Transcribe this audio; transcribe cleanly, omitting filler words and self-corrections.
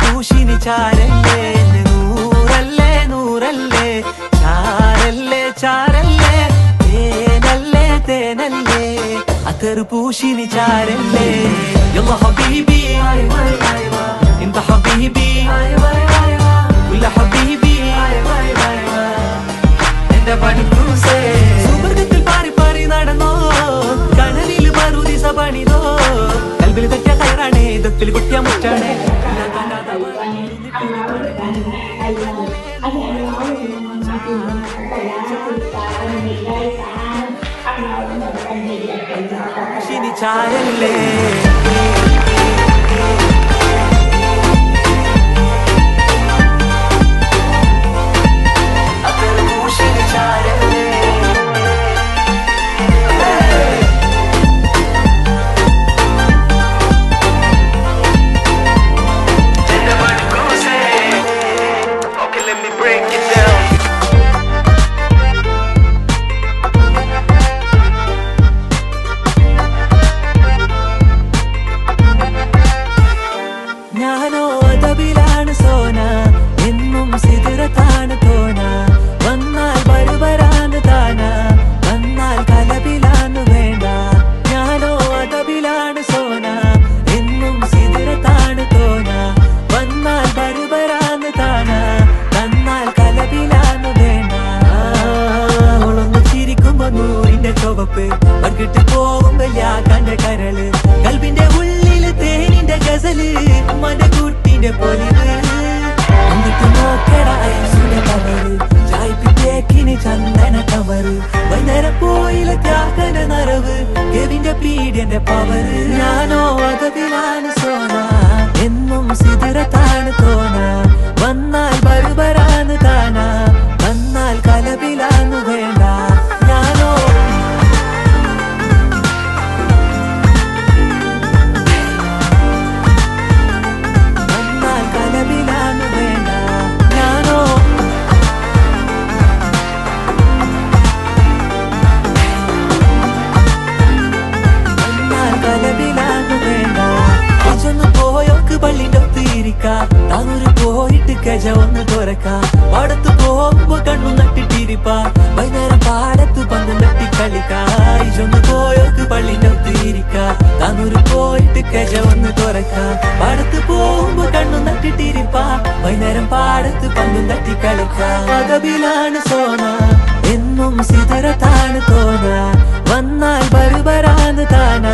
പൂശിനി ചാരല്ലേ നൂറല്ലേ നൂറല്ലേ ചാരല്ലേ ചാരല്ലേ തേനല്ലേ തേനല്ലേ അത്തർ പൂശിനി ചാരല്ലേ യല്ലാ ഹബീബി انت حبيبي ولا حبيبي എന്റെ പണിക്കൂസേ സുവർഗത്തിൽ പാറി പാറി നടന്നോ കനലിൽ മറുദിസ പണിതോ കൽബിൽ തട്ടിയ ഹൈറാണേ ദത്തിൽ കുട്ടിയ മുറ്റാണേ ശിനി ചാരല്ലേ ഞാനോ അതബിലാണ് സോന എന്നും സിദറത്താണ് തോന വന്നാൽ ബർബരാണ് താന വന്നാൽ കലബിലാണ് വേണ്ട ഞാനോ അതബിലാണ് സോന എന്നും സിദറത്താണ് തോന വന്നാൽ ബർബരാണ് താന വന്നാൽ കലബിലാണ് വേണ്ട ഒളന്ന് ചിരിക്കുമ്പോ നൂറിന്റെ ചുവപ്പ് പങ്കിട്ട് പോകുമ്പോ യാക്കാന്റെ കരള് കൽബിന്റെ ഉള്ളില് തേനിന്റെ ഗസല് മന കുട്ടിന്റെ പൊലിവ് എന്നിട്ട് നോക്കട ഐസുടെ കവറ് ചായ്പിട്ടേക്കിന് ചന്ദന കവറ് വൈകുന്നേരം പോയില്ല ത്യാഗന നിറവ് കെവിന്റെ പീഡിയന്റെ പവറ് ഞാനോ അതബിലാണ് സോന എന്നും സിദറത്താണ് തോന വന്നാൽ ബർബരാണ് താന വന്നാൽ കലബിലാണ് വേണ്ട ഞാനോ താനൂര് പോയിട്ട് കെജ ഒന്ന് തുറക്ക പാടത്ത് പോകുമ്പോ കണ്ണു നട്ടിട്ടിരിപ്പ വൈകുന്നേരം പാടത്ത് പന്ത് നട്ടി കളിക്കായിച്ചൊന്ന് പോയോക്ക് പള്ളിന്റെ ഒത്തിരിക്ക താനൂര് പോയിട്ട് കെജ ഒന്ന് തുറക്ക പാടത്ത് പോകുമ്പോ കണ്ണു നട്ടിട്ടിരിപ്പ വൈകുന്നേരം പാടത്ത് പന്ത് നട്ടി കളിക്ക അതബിലാണ് സോന എന്നും സിദറത്താണ് തോന വന്നാൽ ബർബരാണ് താന